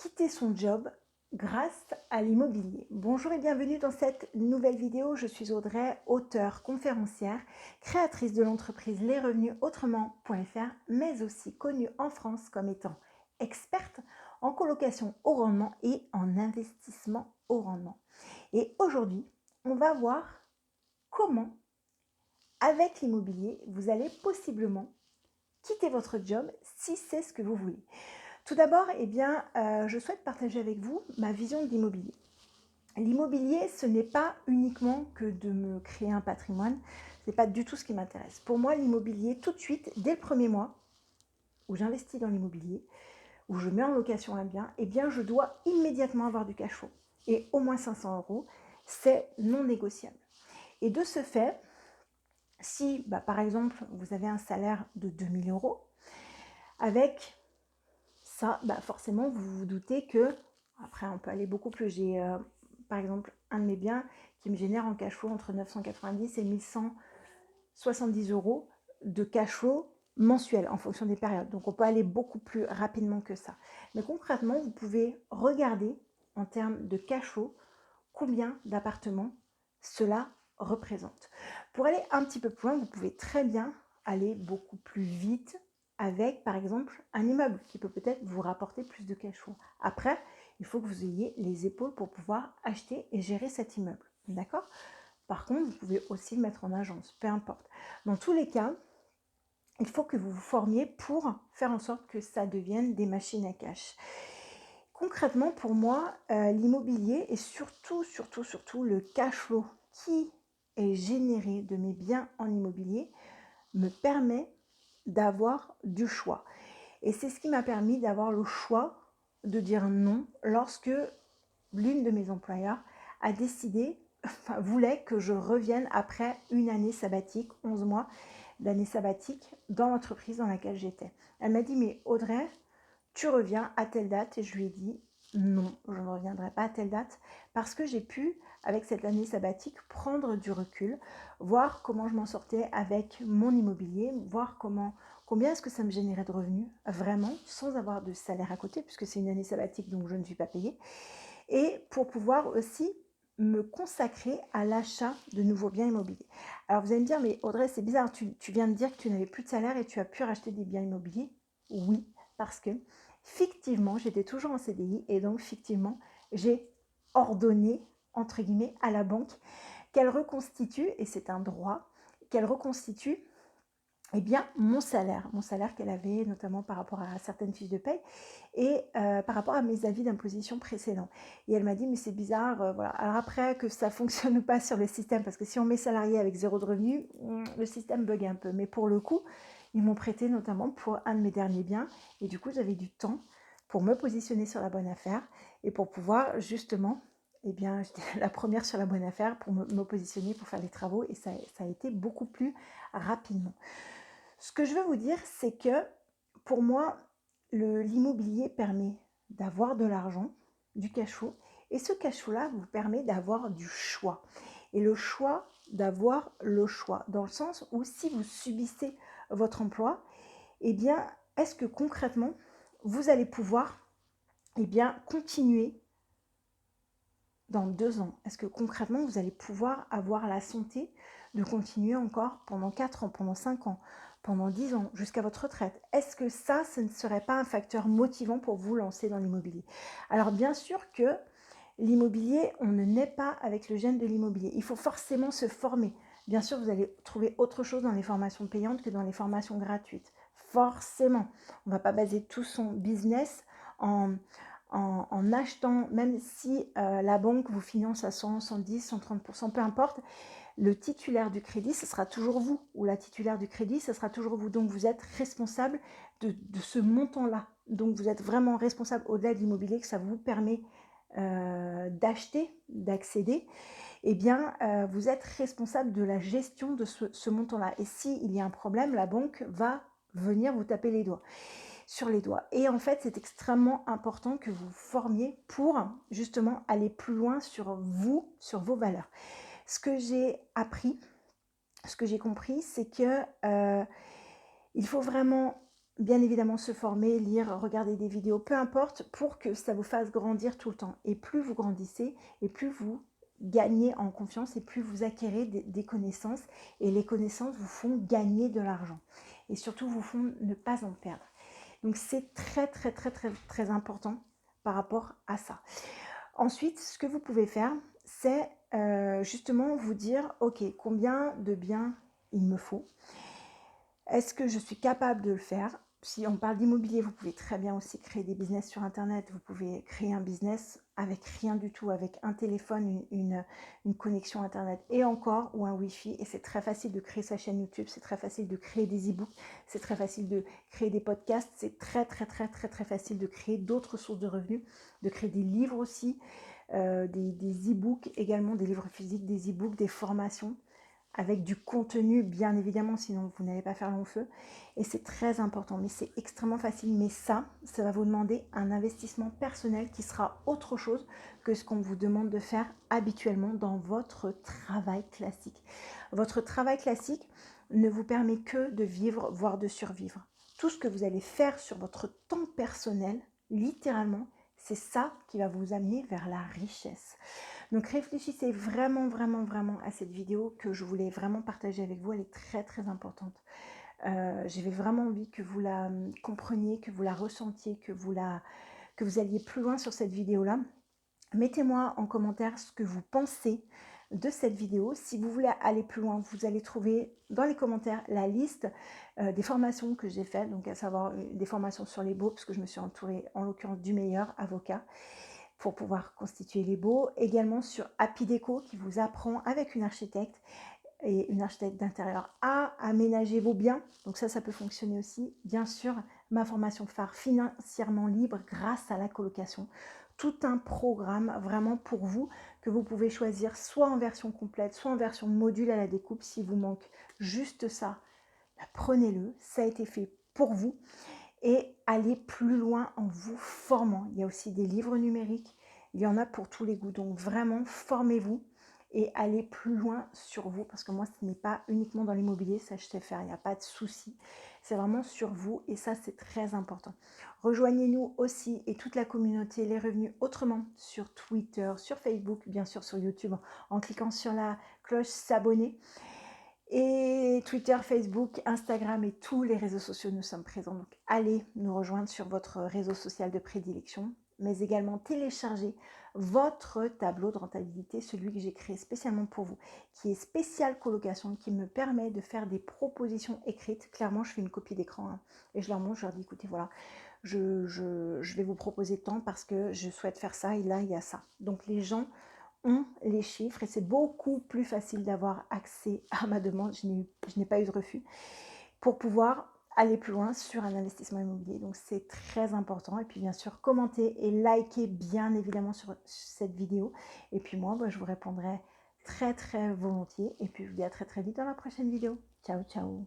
quitter son job grâce à l'immobilier. Bonjour et bienvenue dans cette nouvelle vidéo. Je suis Audrey, auteure, conférencière, créatrice de l'entreprise lesrevenusautrement.fr, mais aussi connue en France comme étant experte en colocation au rendement et en investissement au rendement. Et aujourd'hui, on va voir comment, avec l'immobilier, vous allez possiblement quitter votre job si c'est ce que vous voulez. Tout d'abord, je souhaite partager avec vous ma vision de l'immobilier. L'immobilier, ce n'est pas uniquement que de me créer un patrimoine, ce n'est pas du tout ce qui m'intéresse. Pour moi, l'immobilier, tout de suite, dès le premier mois où j'investis dans l'immobilier, où je mets en location un bien, je dois immédiatement avoir du cash flow. Et au moins 500 €, c'est non négociable. Et de ce fait, si par exemple, vous avez un salaire de 2000 €, avec ça, forcément, vous vous doutez que, après on peut aller beaucoup plus, j'ai par exemple un de mes biens qui me génère en cash flow entre 990 et 1170 € de cash flow mensuel en fonction des périodes. Donc on peut aller beaucoup plus rapidement que ça. Mais concrètement, vous pouvez regarder en termes de cash flow combien d'appartements cela représente. Pour aller un petit peu plus loin, vous pouvez très bien aller beaucoup plus vite avec, par exemple, un immeuble qui peut peut-être vous rapporter plus de cash flow. Après, il faut que vous ayez les épaules pour pouvoir acheter et gérer cet immeuble. D'accord ? Par contre, vous pouvez aussi le mettre en agence, peu importe. Dans tous les cas, il faut que vous vous formiez pour faire en sorte que ça devienne des machines à cash. Concrètement, pour moi, l'immobilier et surtout le cash flow qui est généré de mes biens en immobilier me permet d'avoir du choix. Et c'est ce qui m'a permis d'avoir le choix de dire non lorsque l'une de mes employeurs a décidé, voulait que je revienne après une année sabbatique, 11 mois d'année sabbatique dans l'entreprise dans laquelle j'étais. Elle m'a dit, mais Audrey, tu reviens à telle date, et je lui ai dit non, je ne reviendrai pas à telle date parce que j'ai pu, avec cette année sabbatique, prendre du recul, voir comment je m'en sortais avec mon immobilier, voir combien est-ce que ça me générait de revenus vraiment sans avoir de salaire à côté puisque c'est une année sabbatique donc je ne suis pas payée, et pour pouvoir aussi me consacrer à l'achat de nouveaux biens immobiliers. Alors vous allez me dire, mais Audrey, c'est bizarre, tu viens de dire que tu n'avais plus de salaire et tu as pu racheter des biens immobiliers. Oui, parce que fictivement, j'étais toujours en CDI et donc fictivement, j'ai ordonné, entre guillemets, à la banque qu'elle reconstitue, et c'est un droit, qu'elle reconstitue mon salaire qu'elle avait notamment par rapport à certaines fiches de paye et par rapport à mes avis d'imposition précédents. Et elle m'a dit, mais c'est bizarre, voilà. Alors après, que ça fonctionne ou pas sur le système, parce que si on met salarié avec zéro de revenu, le système bug un peu. Mais pour le coup, ils m'ont prêté notamment pour un de mes derniers biens, et du coup, j'avais du temps pour me positionner sur la bonne affaire et pour pouvoir justement, j'étais la première sur la bonne affaire pour me positionner, pour faire les travaux, et ça a été beaucoup plus rapidement. Ce que je veux vous dire, c'est que pour moi, l'immobilier permet d'avoir de l'argent, du cash flow, et ce cash flow-là vous permet d'avoir du choix. Et le choix, d'avoir le choix, dans le sens où si vous subissez votre emploi, est-ce que concrètement, vous allez pouvoir continuer dans 2 ans? Est-ce que concrètement, vous allez pouvoir avoir la santé de continuer encore pendant 4 ans, pendant 5 ans, pendant 10 ans, jusqu'à votre retraite? Est-ce que ça, ce ne serait pas un facteur motivant pour vous lancer dans l'immobilier? Alors bien sûr que l'immobilier, on ne naît pas avec le gène de l'immobilier. Il faut forcément se former. Bien sûr, vous allez trouver autre chose dans les formations payantes que dans les formations gratuites. Forcément. On ne va pas baser tout son business en achetant, même si la banque vous finance à 100, 110, 130%, peu importe, le titulaire du crédit, ce sera toujours vous, ou la titulaire du crédit, ce sera toujours vous. Donc vous êtes responsable de ce montant-là. Donc vous êtes vraiment responsable au-delà de l'immobilier que ça vous permet d'acheter, d'accéder. Vous êtes responsable de la gestion de ce montant-là. Et s'il y a un problème, la banque va venir vous taper sur les doigts. Et en fait, c'est extrêmement important que vous formiez pour justement aller plus loin sur vous, sur vos valeurs. Ce que j'ai appris, ce que j'ai compris, c'est que il faut vraiment bien évidemment se former, lire, regarder des vidéos, peu importe, pour que ça vous fasse grandir tout le temps. Et plus vous grandissez, et plus vous gagnez en confiance, et plus vous acquérez des connaissances, et les connaissances vous font gagner de l'argent. Et surtout, vous font ne pas en perdre. Donc c'est très très très très très important par rapport à ça. Ensuite, ce que vous pouvez faire, c'est justement vous dire, ok, combien de biens il me faut? Est-ce que je suis capable de le faire? Si on parle d'immobilier, vous pouvez très bien aussi créer des business sur Internet. Vous pouvez créer un business avec rien du tout, avec un téléphone, une connexion Internet et encore, ou un Wi-Fi. Et c'est très facile de créer sa chaîne YouTube, c'est très facile de créer des e-books, c'est très facile de créer des podcasts, c'est très très très très très facile de créer d'autres sources de revenus, de créer des livres aussi, des e-books également, des livres physiques, des e-books, des formations, avec du contenu, bien évidemment, sinon vous n'allez pas faire long feu. Et c'est très important, mais c'est extrêmement facile. Mais ça va vous demander un investissement personnel qui sera autre chose que ce qu'on vous demande de faire habituellement dans votre travail classique. Votre travail classique ne vous permet que de vivre, voire de survivre. Tout ce que vous allez faire sur votre temps personnel, littéralement, c'est ça qui va vous amener vers la richesse. Donc réfléchissez vraiment, vraiment, vraiment à cette vidéo que je voulais vraiment partager avec vous. Elle est très, très importante. J'avais vraiment envie que vous la compreniez, que vous la ressentiez, que vous alliez plus loin sur cette vidéo-là. Mettez-moi en commentaire ce que vous pensez de cette vidéo. Si vous voulez aller plus loin, vous allez trouver dans les commentaires la liste des formations que j'ai faites, donc à savoir des formations sur les baux, parce que je me suis entourée en l'occurrence du meilleur avocat pour pouvoir constituer les baux. Également sur Happy Déco qui vous apprend avec une architecte et une architecte d'intérieur à aménager vos biens. Donc ça peut fonctionner aussi. Bien sûr, ma formation phare financièrement libre grâce à la colocation. Tout un programme vraiment pour vous que vous pouvez choisir soit en version complète, soit en version module à la découpe. Si vous manque juste ça, prenez-le. Ça a été fait pour vous. Et aller plus loin en vous formant. Il y a aussi des livres numériques, il y en a pour tous les goûts. Donc vraiment, formez-vous et allez plus loin sur vous, parce que moi, ce n'est pas uniquement dans l'immobilier, ça je sais faire, il n'y a pas de souci. C'est vraiment sur vous et ça, c'est très important. Rejoignez-nous aussi et toute la communauté Les Revenus Autrement sur Twitter, sur Facebook, bien sûr sur YouTube, en cliquant sur la cloche s'abonner. Et Twitter, Facebook, Instagram et tous les réseaux sociaux, nous sommes présents. Donc allez nous rejoindre sur votre réseau social de prédilection, mais également télécharger votre tableau de rentabilité, celui que j'ai créé spécialement pour vous, qui est spécial colocation, qui me permet de faire des propositions écrites. Clairement, je fais une copie d'écran et je leur montre, je leur dis, écoutez, voilà, je vais vous proposer tant parce que je souhaite faire ça et là, il y a ça. Donc les gens ont les chiffres et c'est beaucoup plus facile d'avoir accès à ma demande, je n'ai pas eu de refus, pour pouvoir aller plus loin sur un investissement immobilier. Donc c'est très important. Et puis bien sûr, commentez et likez bien évidemment sur cette vidéo. Et puis moi, je vous répondrai très très volontiers. Et puis je vous dis à très très vite dans la prochaine vidéo. Ciao, ciao.